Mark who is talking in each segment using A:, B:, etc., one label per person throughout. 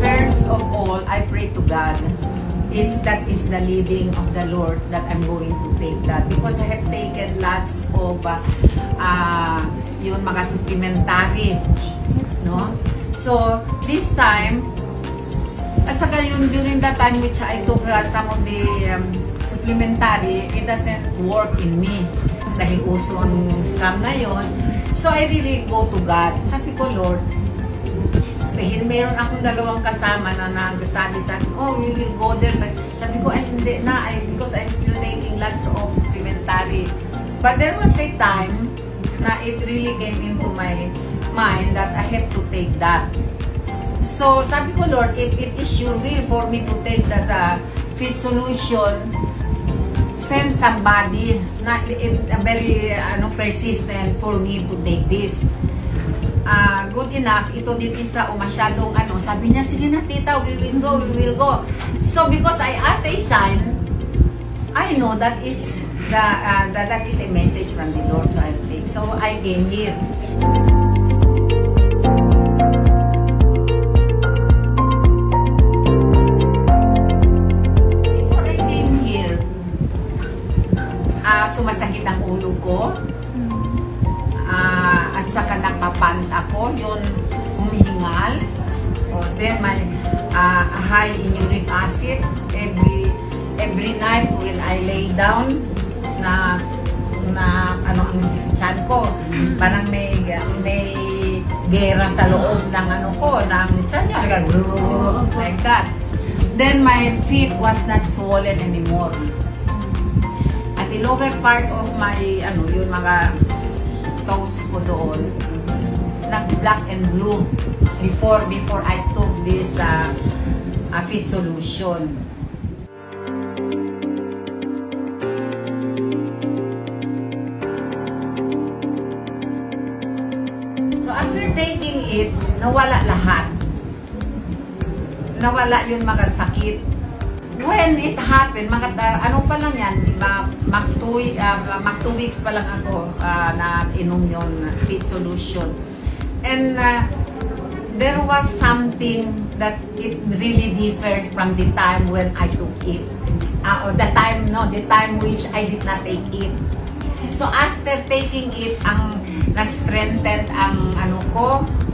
A: First of all, I pray to God if that is the leading of the Lord that I'm going to take that, because I have taken lots of yun mga supplementary, no? So this time, saka yun during that time which I took some of the supplementary, it doesn't work in me dahil uso ang scam na yun. So I really go to God. Sabi ko, Lord, dahil meron akong dalawang kasama na nagsabi sa akin, oh, we will go there. Sabi ko, ay hindi na, because I'm still taking lots of supplementary. But there was a time na it really came into my mind that I have to take that. So, sabi ko, Lord, if it is your will for me to take that Fit Solution, send somebody na very persistent for me to take this. Good enough, ito din isa o masyadong sabi niya, sige na tita, we will go. So because I asked a sign, I know that is that is a message from the Lord, so I think. So I came here. Before I came here, sumasakit ang ulo ko. At saka nakapant ako, yun, humihingal. Then my high in uric acid every night when I lay down na ang tiyan ko, parang may gera sa loob ng ng tiyan niya, like that. Then my feet was not swollen anymore. At the lower part of my yun mga toes ko doon, nag-black and blue before I took this Fit Solution. So after taking it, nawala lahat. Nawala yung mga sakit. When it happened, pa lang yan, mag 2 weeks pa lang ako na inom yung Fit Solution. And there was something that it really differs from the time when I took it. The time which I did not take it. So after taking it, ang na-strengthen ang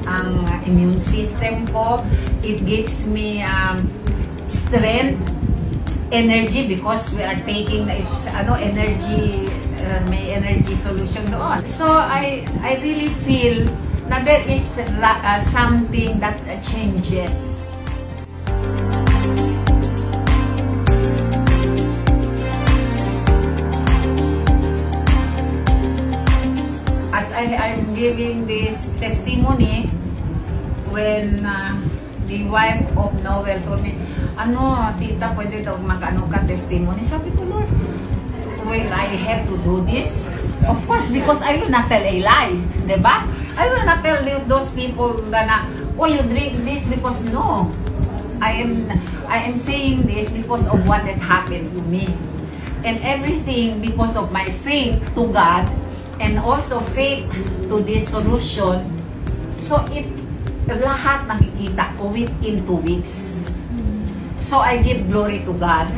A: ang immune system ko. It gives me strength, energy, because we are taking energy, may energy solution doon. So I really feel na there is something that changes. As I'm giving this testimony, when the wife of Noel told me, tita, pwede daw ka testimony. Sabi ko, Lord, will I have to do this? Of course, because I will not tell a lie. Diba? I will not tell those people na, oh, you drink this because no. I am saying this because of what had happened to me. And everything because of my faith to God and also faith to this solution. So lahat nakikita ko within 2 weeks. So I give glory to God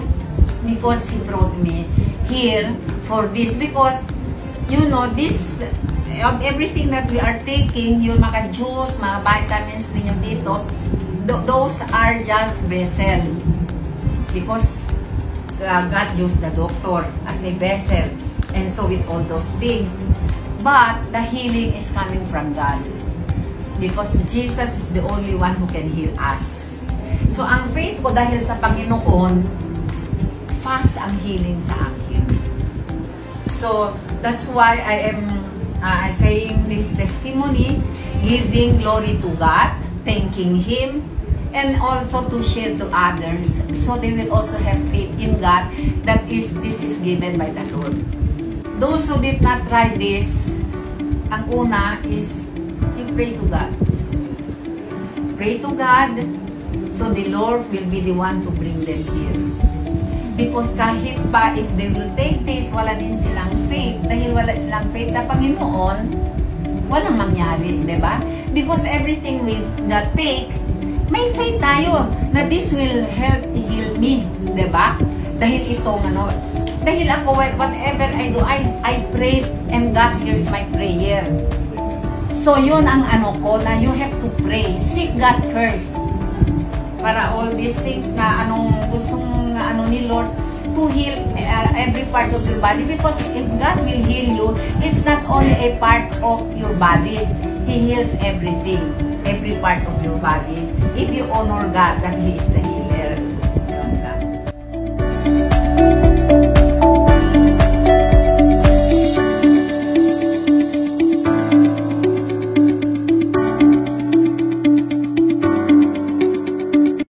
A: because He brought me here for this, because this everything that we are taking, yung mga juice, mga vitamins ninyo dito, those are just vessel, because God used the doctor as a vessel, and so with all those things, but the healing is coming from God, because Jesus is the only one who can heal us. So ang faith ko dahil sa Panginoon, fast ang healing sa akin. So that's why I am saying this testimony, giving glory to God, thanking Him, and also to share to others, so they will also have faith in God that this is given by the Lord. Those who did not try this, ang una is you pray to God. Pray to God, so the Lord will be the one to bring them here. Because kahit pa if they will take this, wala din silang faith, dahil wala silang faith sa Panginoon, walang mangyari, di ba? Because everything we take, may faith tayo na this will help heal me, di ba? Dahil itong dahil ako, whatever I do, I pray and God hears my prayer. So yun ang ko na you have to pray. Seek God first. Para all these things na gustong ni Lord to heal every part of your body. Because if God will heal you, it's not only a part of your body. He heals everything, every part of your body. If you honor God that He is the healer.